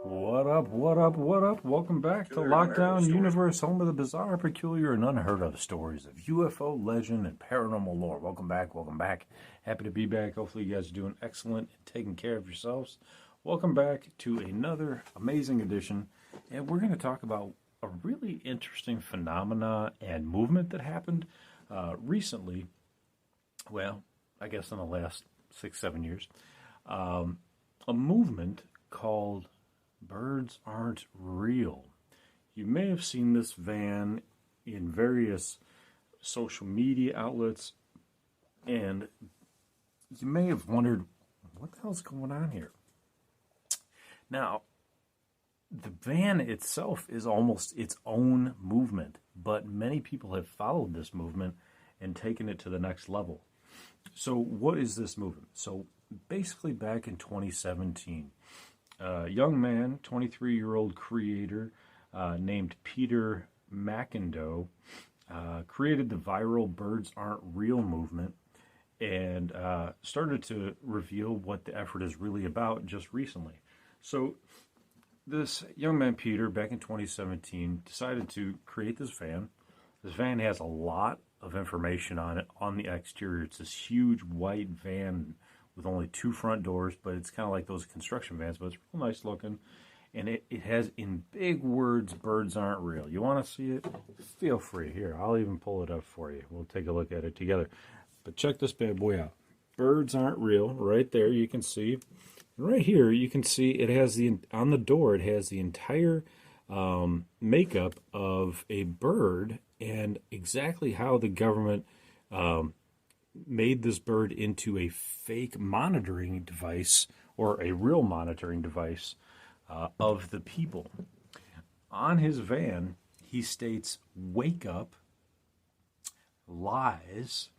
What up, what up, what up? Welcome back to Lockdown Universe, home of the bizarre, peculiar, and unheard of stories of UFO legend and paranormal lore. Welcome back, welcome back. Happy to be back. Hopefully you guys are doing excellent and taking care of yourselves. Welcome back to another amazing edition, and we're going to talk about a really interesting phenomena and movement that happened recently. Well, I guess in the last 6-7 years. A movement called Birds Aren't Real. You may have seen this van in various social media outlets, and you may have wondered, what the hell's going on here? Now, the van itself is almost its own movement, but many people have followed this movement and taken it to the next level. So what is this movement? So basically back in 2017, a young man, 23-year-old creator named Peter McIndoe created the viral Birds Aren't Real movement and started to reveal what the effort is really about just recently. So this young man, Peter, back in 2017, decided to create this van. This van has a lot of information on it on the exterior. It's this huge white van with only 2 front doors, but it's kind of like those construction vans, but it's real nice looking. And it has in big words, birds aren't real. You want to see it? Feel free. Here, I'll even pull it up for you. We'll take a look at it together. But check this bad boy out. Birds aren't real. Right there, you can see. And right here, you can see it has on the door, it has the entire makeup of a bird and exactly how the government made this bird into a fake monitoring device or a real monitoring device of the people. On his van, he states, "Wake up, lies,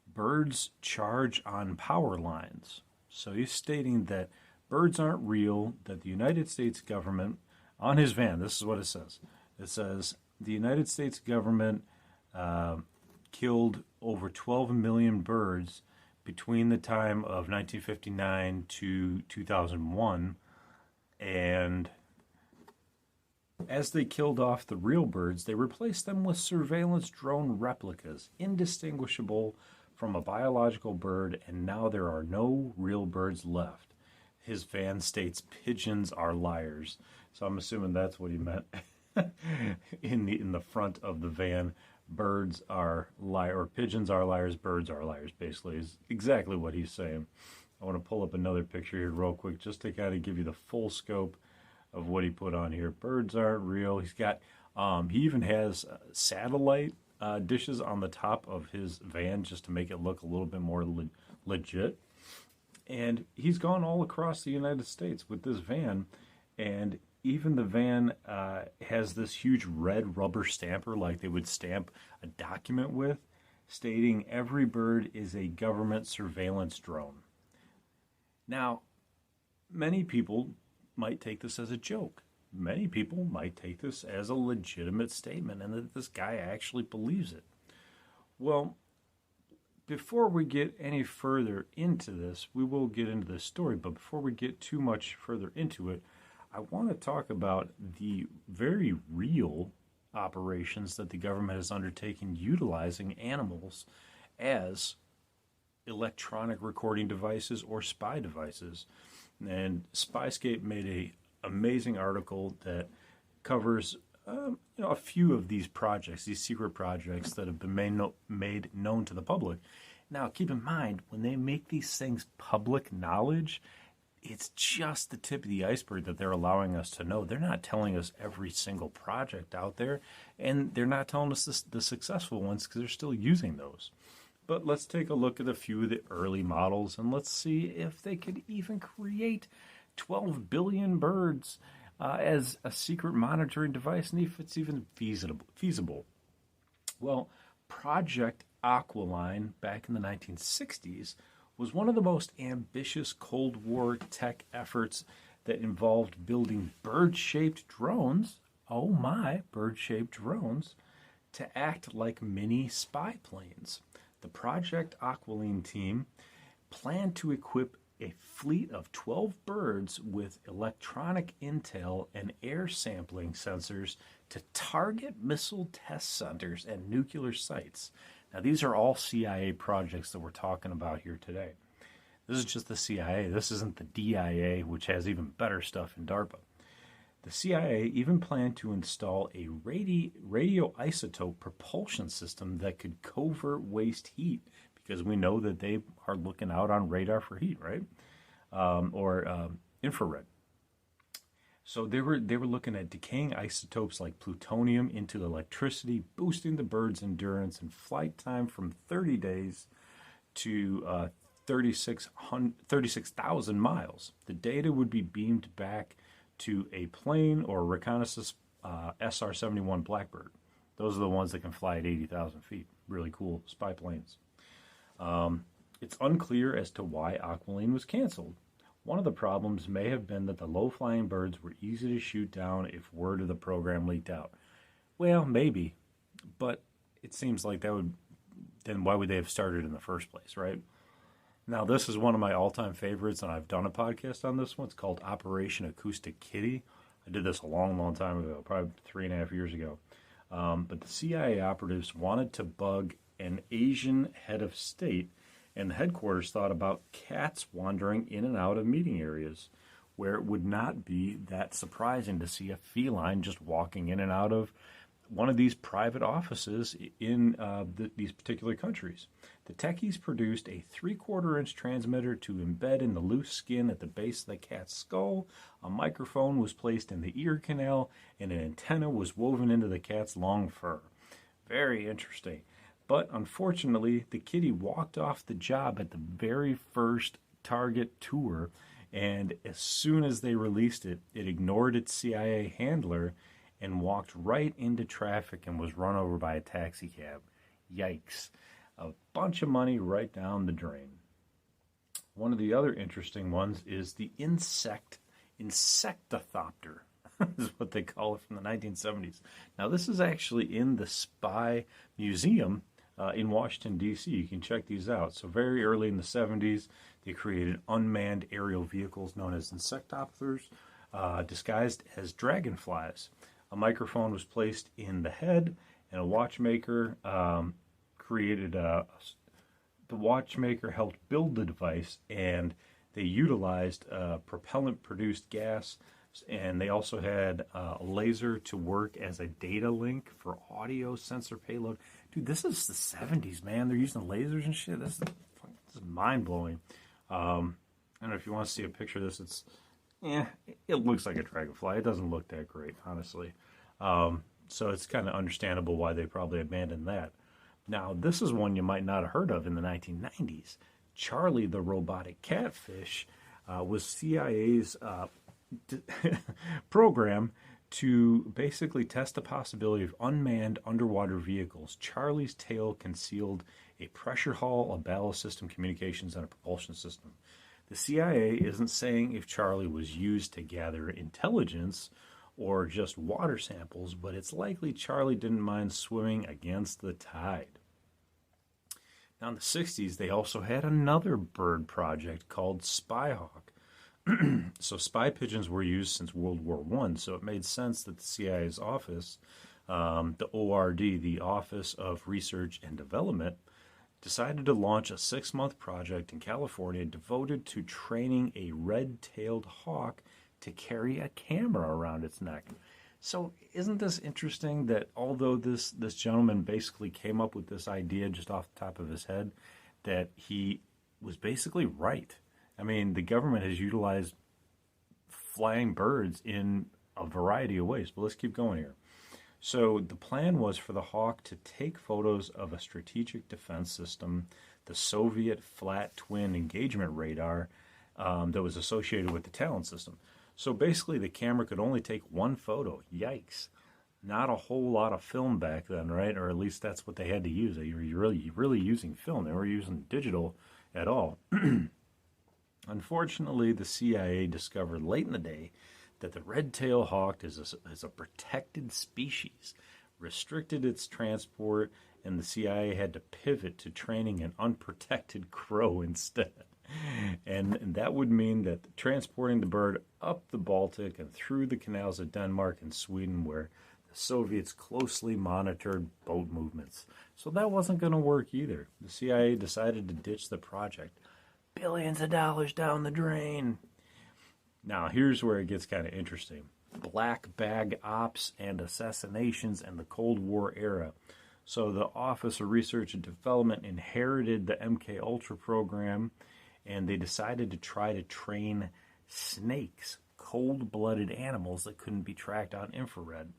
birds charge on power lines." So he's stating that birds aren't real, that the United States government, on his van, this is what it says. It says, the United States government killed over 12 million birds between the time of 1959 to 2001. And as they killed off the real birds, they replaced them with surveillance drone replicas, indistinguishable from a biological bird, and now there are no real birds left. His van states, "Pigeons are liars." So I'm assuming that's what he meant. in the front of the van, birds are liars, or pigeons are liars, birds are liars, basically, is exactly what he's saying. I want to pull up another picture here real quick just to kind of give you the full scope of what he put on here. Birds aren't real. He's got, he even has satellite dishes on the top of his van just to make it look a little bit more legit. And he's gone all across the United States with this van, and even the van has this huge red rubber stamper like they would stamp a document with, stating every bird is a government surveillance drone. Now, many people might take this as a joke. Many people might take this as a legitimate statement and that this guy actually believes it. Well, before we get any further into this, we will get into this story, but before we get too much further into it, I want to talk about the very real operations that the government has undertaken utilizing animals as electronic recording devices or spy devices. And Spyscape made an amazing article that covers a few of these projects, these secret projects that have been made known to the public. Now, keep in mind, when they make these things public knowledge, it's just the tip of the iceberg that they're allowing us to know. They're not telling us every single project out there, and they're not telling us the successful ones because they're still using those. But let's take a look at a few of the early models, and let's see if they could even create 12 billion birds as a secret monitoring device, and if it's even feasible. Well, Project Aqualine back in the 1960s was one of the most ambitious Cold War tech efforts that involved building bird-shaped drones, oh my, bird-shaped drones, to act like mini spy planes. The Project Aqualine team planned to equip a fleet of 12 birds with electronic intel and air sampling sensors to target missile test centers and nuclear sites. Now, these are all CIA projects that we're talking about here today. This is just the CIA. This isn't the DIA, which has even better stuff in DARPA. The CIA even planned to install a radioisotope propulsion system that could covert waste heat, because we know that they are looking out on radar for heat, right? Or infrared. So they were looking at decaying isotopes like plutonium into electricity, boosting the bird's endurance and flight time from 30 days to 36,000 miles. The data would be beamed back to a plane or reconnaissance SR-71 Blackbird. Those are the ones that can fly at 80,000 feet. Really cool spy planes. It's unclear as to why Aquilane was canceled. One of the problems may have been that the low-flying birds were easy to shoot down if word of the program leaked out. Well, maybe, but it seems like then why would they have started in the first place, right? Now, this is one of my all-time favorites, and I've done a podcast on this one. It's called Operation Acoustic Kitty. I did this a long, long time ago, probably 3.5 years ago. But the CIA operatives wanted to bug an Asian head of state, and the headquarters thought about cats wandering in and out of meeting areas, where it would not be that surprising to see a feline just walking in and out of one of these private offices in these particular countries. The techies produced a 3/4-inch transmitter to embed in the loose skin at the base of the cat's skull. A microphone was placed in the ear canal, and an antenna was woven into the cat's long fur. Very interesting. But unfortunately, the kitty walked off the job at the very first Target tour, and as soon as they released it, it ignored its CIA handler and walked right into traffic and was run over by a taxi cab. Yikes. A bunch of money right down the drain. One of the other interesting ones is the insectothopter, is what they call it, from the 1970s. Now, this is actually in the Spy Museum in Washington, D.C. You can check these out. So very early in the 70s, they created unmanned aerial vehicles known as insectophoters, disguised as dragonflies. A microphone was placed in the head, and a watchmaker the watchmaker helped build the device, and they utilized propellant-produced gas, and they also had a laser to work as a data link for audio sensor payload. Dude, this is the 70s, man. They're using lasers and shit. This is mind-blowing. I don't know if you want to see a picture of this. It looks like a dragonfly. It doesn't look that great, honestly. So it's kind of understandable why they probably abandoned that. Now, this is one you might not have heard of in the 1990s. Charlie the robotic catfish was CIA's program to basically test the possibility of unmanned underwater vehicles. Charlie's tail concealed a pressure hull, a ballast system, communications, and a propulsion system. The CIA isn't saying if Charlie was used to gather intelligence or just water samples, but it's likely Charlie didn't mind swimming against the tide. Now, in the 60s, they also had another bird project called Spyhawk. So spy pigeons were used since World War I, so it made sense that the CIA's office, the ORD, the Office of Research and Development, decided to launch a 6-month project in California devoted to training a red-tailed hawk to carry a camera around its neck. So isn't this interesting that although this gentleman basically came up with this idea just off the top of his head, that he was basically right? I mean, the government has utilized flying birds in a variety of ways, but let's keep going here. So the plan was for the Hawk to take photos of a strategic defense system, the Soviet flat twin engagement radar that was associated with the Talon system. So basically the camera could only take one photo. Yikes. Not a whole lot of film back then, right? Or at least that's what they had to use. They were really using film. They weren't using digital at all. Unfortunately, the CIA discovered late in the day that the red-tailed hawk is a protected species, restricted its transport, and the CIA had to pivot to training an unprotected crow instead. And that would mean that transporting the bird up the Baltic and through the canals of Denmark and Sweden, where the Soviets closely monitored boat movements. So that wasn't going to work either. The CIA decided to ditch the project. Billions of dollars down the drain. Now, here's where it gets kind of interesting. Black bag ops and assassinations in the Cold War era. So the Office of Research and Development inherited the MK Ultra program, and they decided to try to train snakes, cold-blooded animals that couldn't be tracked on infrared.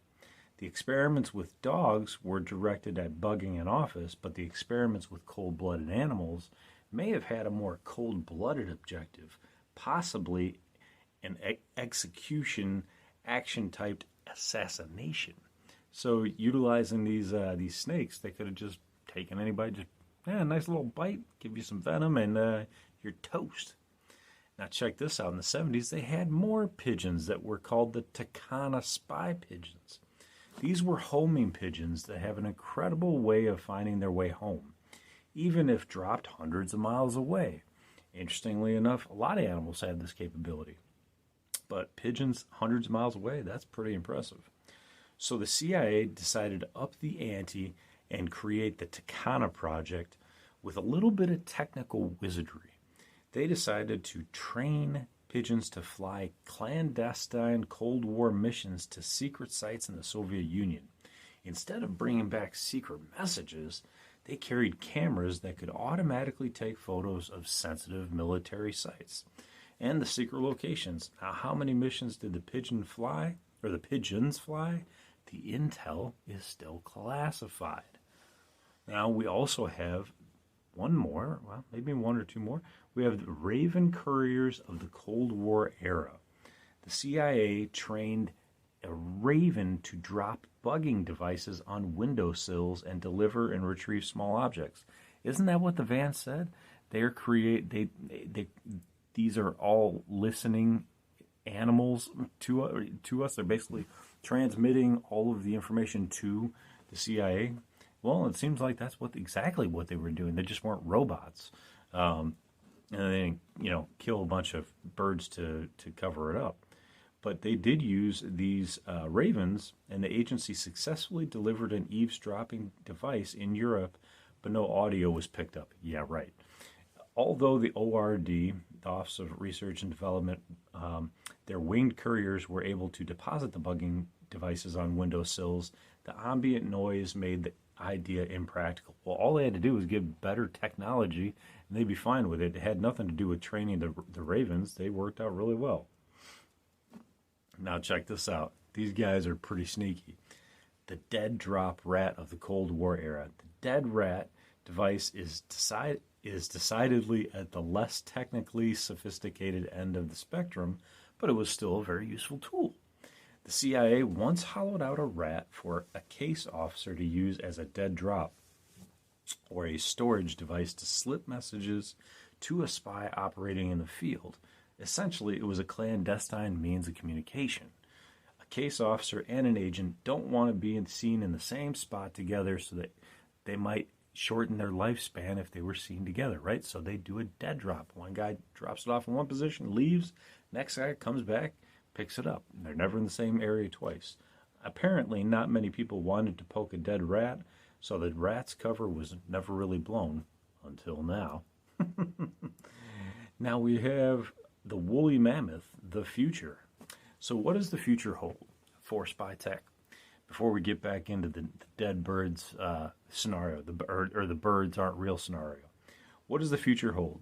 The experiments with dogs were directed at bugging an office, but the experiments with cold-blooded animals may have had a more cold-blooded objective, possibly an execution action-typed assassination. So utilizing these snakes, they could have just taken anybody, just a nice little bite, give you some venom, and you're toast. Now check this out. In the 70s, they had more pigeons that were called the Takana spy pigeons. These were homing pigeons that have an incredible way of finding their way home, even if dropped hundreds of miles away. Interestingly enough, a lot of animals have this capability. But pigeons hundreds of miles away, that's pretty impressive. So the CIA decided to up the ante and create the Takana project with a little bit of technical wizardry. They decided to train pigeons to fly clandestine Cold War missions to secret sites in the Soviet Union. Instead of bringing back secret messages, they carried cameras that could automatically take photos of sensitive military sites and the secret locations. Now, how many missions did the pigeons fly? The intel is still classified. Now, we also have one more, well, maybe one or two more. We have the Raven couriers of the Cold War era. The CIA trained a Raven to drop bugging devices on windowsills and deliver and retrieve small objects. Isn't that what the van said? These are all listening animals to us. They're basically transmitting all of the information to the CIA. Well, it seems like that's exactly what they were doing. They just weren't robots, and they didn't, kill a bunch of birds to cover it up. But they did use these ravens, and the agency successfully delivered an eavesdropping device in Europe, but no audio was picked up. Yeah, right. Although the ORD, the Office of Research and Development, their winged couriers were able to deposit the bugging devices on windowsills, the ambient noise made the idea impractical. Well, all they had to do was give better technology, and they'd be fine with it. It had nothing to do with training the ravens. They worked out really well. Now check this out. These guys are pretty sneaky. The dead drop rat of the Cold War era. The dead rat device is decidedly at the less technically sophisticated end of the spectrum, but it was still a very useful tool. The CIA once hollowed out a rat for a case officer to use as a dead drop or a storage device to slip messages to a spy operating in the field. Essentially, it was a clandestine means of communication. A case officer and an agent don't want to be seen in the same spot together, so that they might shorten their lifespan if they were seen together, right? So they do a dead drop. One guy drops it off in one position, leaves, next guy comes back, picks it up. They're never in the same area twice. Apparently, not many people wanted to poke a dead rat, so the rat's cover was never really blown until now. Now we have the woolly mammoth, the future. So what does the future hold for spy tech? Before we get back into the dead birds scenario, the birds aren't real scenario. What does the future hold?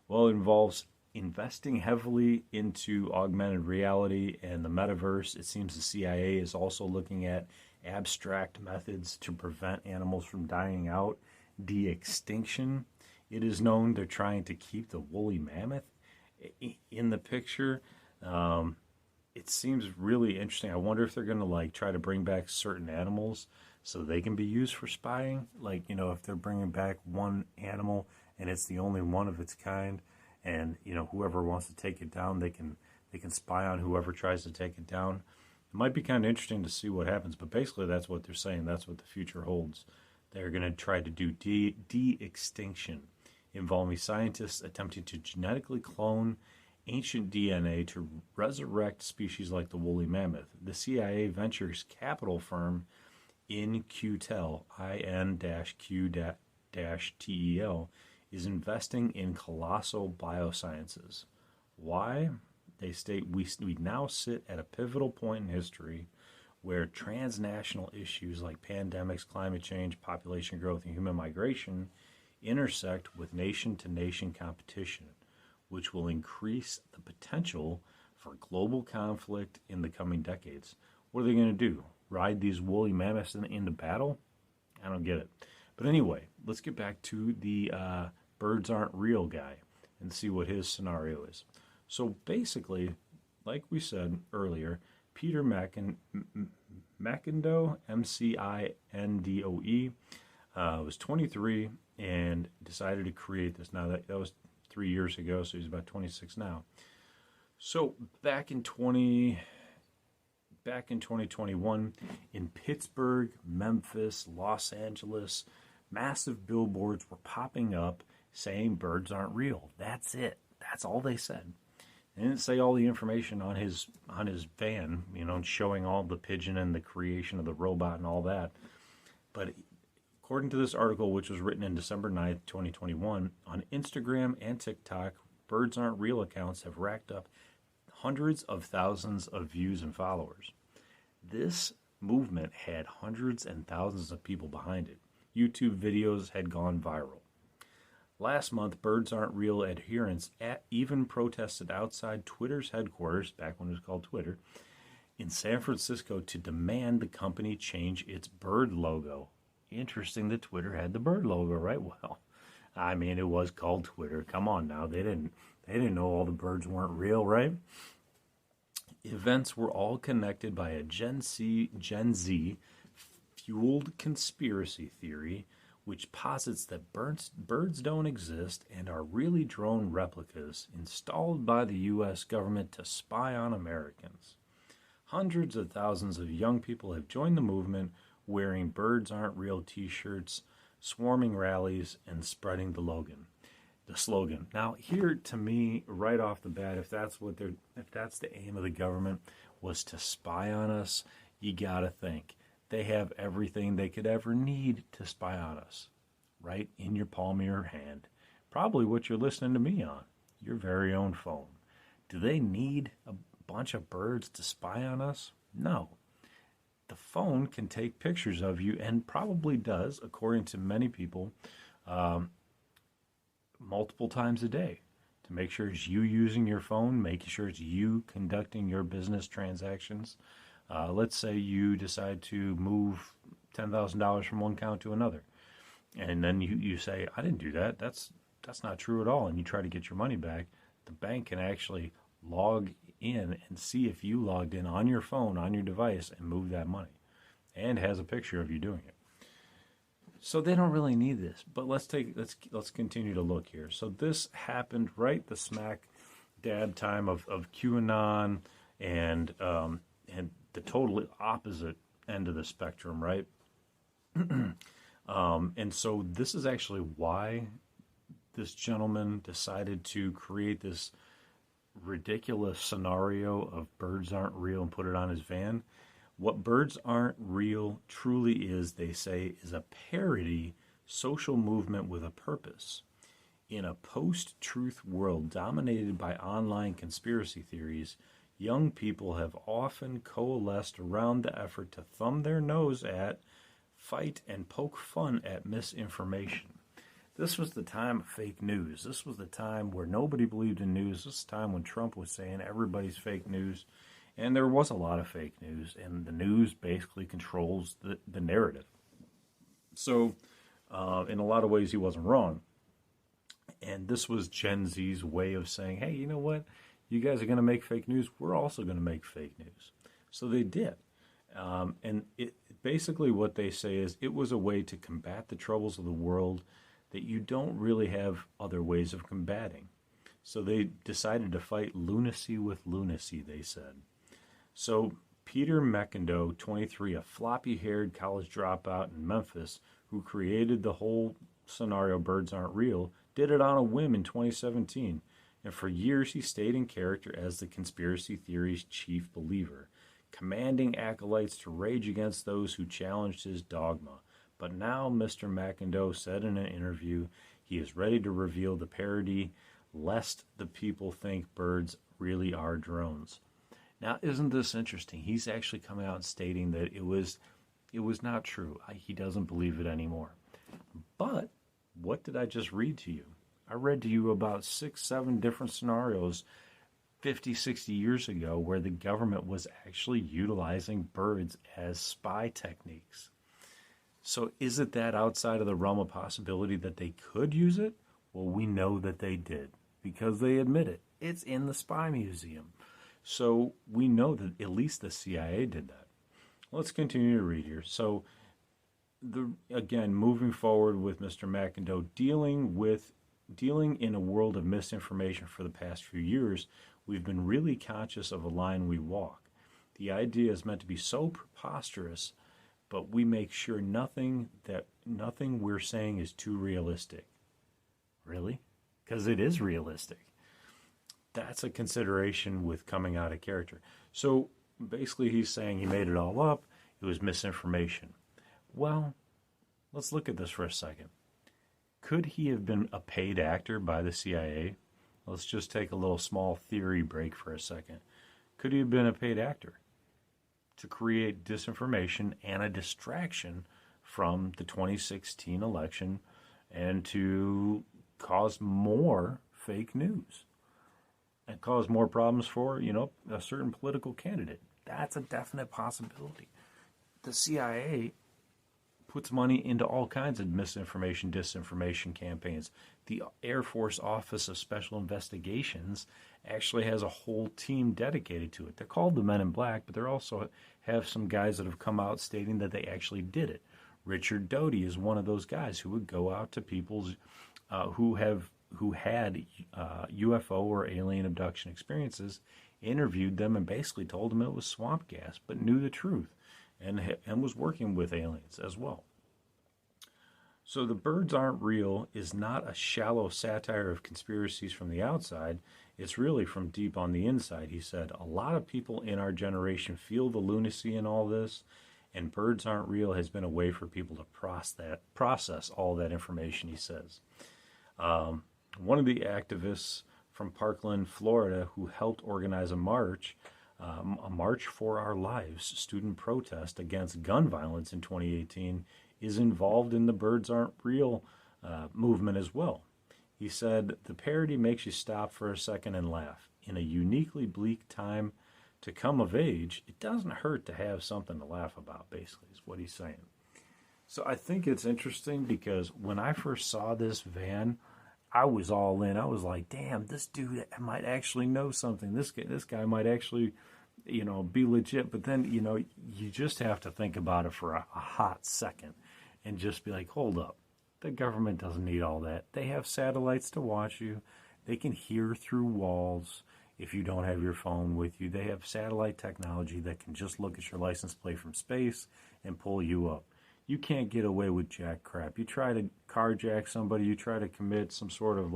Well, it involves investing heavily into augmented reality and the metaverse. It seems the CIA is also looking at abstract methods to prevent animals from dying out, de-extinction. It is known they're trying to keep the woolly mammoth in the picture. It seems really interesting. I wonder if they're going to try to bring back certain animals so they can be used for spying. If they're bringing back one animal and it's the only one of its kind, and whoever wants to take it down, they can spy on whoever tries to take it down. It might be kind of interesting to see what happens, but basically that's what they're saying. That's what the future holds. They're going to try to do de-extinction, involving scientists attempting to genetically clone ancient DNA to resurrect species like the woolly mammoth. The CIA ventures capital firm InQtel, IN-Q-TEL, is investing in colossal biosciences. Why? They state we now sit at a pivotal point in history where transnational issues like pandemics, climate change, population growth, and human migration intersect with nation-to-nation competition, which will increase the potential for global conflict in the coming decades. What are they going to do? Ride these woolly mammoths into battle? I don't get it. But anyway, let's get back to the birds aren't real guy and see what his scenario is. So basically, like we said earlier, Peter McIndoe, M-C-I-N-D-O-E, was 23 and decided to create this. Now, that was 3 years ago, so he's about 26 now. So back in 2021, in Pittsburgh, Memphis, Los Angeles, massive billboards were popping up saying birds aren't real. That's it. That's all they said. They didn't say all the information on his van, showing all the pigeon and the creation of the robot and all that. But according to this article, which was written in December 9th, 2021, on Instagram and TikTok, birds aren't real accounts have racked up hundreds of thousands of views and followers. This movement had hundreds and thousands of people behind it. YouTube videos had gone viral. Last month, Birds Aren't Real adherents even protested outside Twitter's headquarters, back when it was called Twitter, in San Francisco to demand the company change its bird logo. Interesting that Twitter had the bird logo, right? Well, I mean, it was called Twitter. Come on now. They didn't know all the birds weren't real, right? Events were all connected by a Gen Z fueled conspiracy theory which posits that birds don't exist and are really drone replicas installed by the U.S. government to spy on Americans. Hundreds of thousands of young people have joined the movement, wearing Birds Aren't Real t-shirts, swarming rallies, and spreading the slogan. Now, here, to me, right off the bat, if that's the aim of the government, was to spy on us, you gotta think they have everything they could ever need to spy on us, right in your palm of your hand. Probably what you're listening to me on, your very own phone. Do they need a bunch of birds to spy on us? No. The phone can take pictures of you, and probably does, according to many people, multiple times a day, to make sure it's you using your phone, making sure it's you conducting your business transactions. Let's say you decide to move $10,000 from one account to another, and then you say, I didn't do that. That's not true at all, and you try to get your money back. The bank can actually log in and see if you logged in on your phone, on your device, and move that money, and has a picture of you doing it. So they don't really need this, but let's continue to look here. So this happened right the smack dab time of QAnon and the totally opposite end of the spectrum, right? And so this is actually why this gentleman decided to create this ridiculous scenario of birds aren't real and put it on his van. What Birds Aren't Real truly is, they say, is a parody social movement with a purpose. In a post-truth world dominated by online conspiracy theories, young people have often coalesced around the effort to thumb their nose at, fight, and poke fun at misinformation. This was the time of fake news. This was the time where nobody believed in news. This was the time when Trump was saying everybody's fake news. And there was a lot of fake news, and the news basically controls the narrative. So, in a lot of ways, he wasn't wrong. And this was Gen Z's way of saying, hey, you know what? You guys are going to make fake news. We're also going to make fake news. So they did. And basically what they say is it was a way to combat the troubles of the world that you don't really have other ways of combating. So they decided to fight lunacy with lunacy, they said. So Peter McIndoe, 23, a floppy-haired college dropout in Memphis, who created the whole scenario birds aren't real, did it on a whim in 2017. And for years he stayed in character as the conspiracy theory's chief believer, commanding acolytes to rage against those who challenged his dogma. But now Mr. McIndoe said in an interview he is ready to reveal the parody, lest the people think birds really are drones. Now, isn't this interesting? He's actually coming out and stating that it was not true. He doesn't believe it anymore. But what did I just read to you? I read to you about 6, 7 different scenarios 50, 60 years ago where the government was actually utilizing birds as spy techniques. So is it that outside of the realm of possibility that they could use it? Well, we know that they did because they admit it. It's in the spy museum. So we know that at least the CIA did that. Let's continue to read here. So, again, moving forward with Mr. McIndoe, dealing in a world of misinformation for the past few years, we've been really conscious of a line we walk. The idea is meant to be so preposterous, but we make sure nothing we're saying is too realistic. Really? Because it is realistic. That's a consideration with coming out of character. So basically he's saying he made it all up. It was misinformation. Well, let's look at this for a second. Could he have been a paid actor by the CIA? Let's just take a little small theory break for a second. Could he have been a paid actor to create disinformation and a distraction from the 2016 election and to cause more fake news and cause more problems for, a certain political candidate? That's a definite possibility. The CIA puts money into all kinds of misinformation, disinformation campaigns. The Air Force Office of Special Investigations actually has a whole team dedicated to it. They're called the Men in Black, but they also have some guys that have come out stating that they actually did it. Richard Doty is one of those guys who would go out to people who had UFO or alien abduction experiences, interviewed them, and basically told them it was swamp gas, but knew the truth and was working with aliens as well. So the birds aren't real is not a shallow satire of conspiracies from the outside. It's really from deep on the inside, he said. A lot of people in our generation feel the lunacy in all this, and birds aren't real has been a way for people to process all that information, he says. One of the activists from Parkland, Florida, who helped organize a March for Our Lives student protest against gun violence in 2018, is involved in the Birds Aren't Real movement as well. He said, the parody makes you stop for a second and laugh. In a uniquely bleak time to come of age, it doesn't hurt to have something to laugh about, basically, is what he's saying. So I think it's interesting because when I first saw this van, I was all in. I was like, damn, this dude might actually know something. This guy might actually, be legit. But then, you just have to think about it for a hot second and just be like, hold up. The government doesn't need all that. They have satellites to watch you. They can hear through walls if you don't have your phone with you. They have satellite technology that can just look at your license plate from space and pull you up. You can't get away with jack crap. You try to carjack somebody, you try to commit some sort of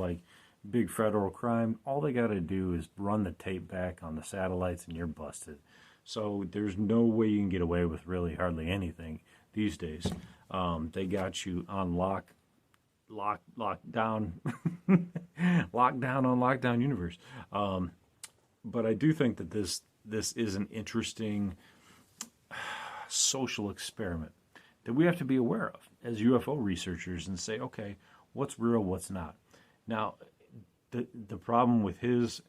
big federal crime, all they got to do is run the tape back on the satellites and you're busted. So there's no way you can get away with really hardly anything these days. They got you on lockdown on lockdown universe. But I do think that this is an interesting social experiment that we have to be aware of as UFO researchers and say, okay, what's real, what's not. Now, the problem with his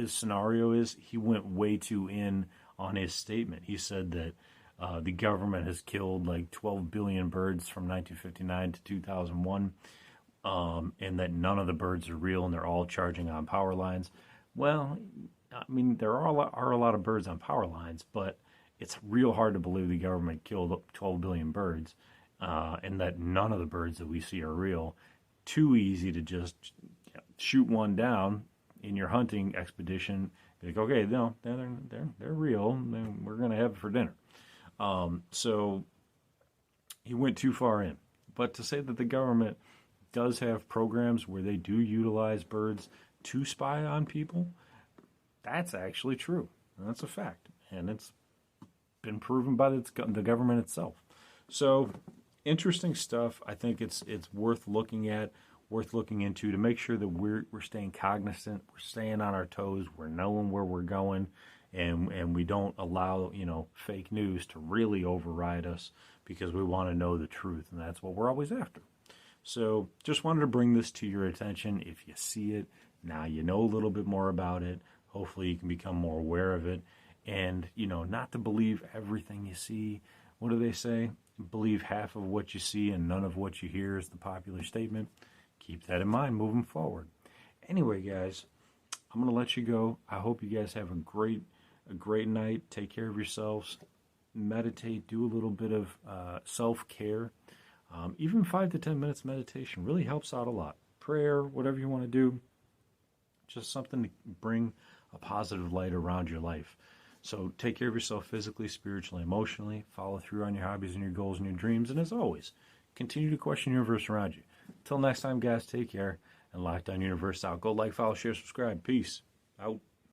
scenario is he went way too in on his statement. He said that the government has killed 12 billion birds from 1959 to 2001, and that none of the birds are real and they're all charging on power lines. Well, I mean, there are a lot of birds on power lines, but it's real hard to believe the government killed 12 billion birds and that none of the birds that we see are real. Too easy to just shoot one down in your hunting expedition. Be like, okay, no, they're real. We're going to have it for dinner. So he went too far in. But to say that the government does have programs where they do utilize birds to spy on people, that's actually true. That's a fact. And it's been proven by the government itself. So, interesting stuff. I think it's worth looking at, worth looking into to make sure that we're staying cognizant, we're staying on our toes, we're knowing where we're going, and we don't allow, fake news to really override us because we want to know the truth, and that's what we're always after. So just wanted to bring this to your attention. If you see it, now you know a little bit more about it. Hopefully you can become more aware of it. And, not to believe everything you see. What do they say? Believe half of what you see and none of what you hear is the popular statement. Keep that in mind moving forward. Anyway, guys, I'm going to let you go. I hope you guys have a great night. Take care of yourselves. Meditate. Do a little bit of self-care. Even 5 to 10 minutes meditation really helps out a lot. Prayer, whatever you want to do. Just something to bring a positive light around your life. So take care of yourself physically, spiritually, emotionally. Follow through on your hobbies and your goals and your dreams. And as always, continue to question the universe around you. Until next time, guys, take care. And Lockdown Universe out. Go like, follow, share, subscribe. Peace. Out.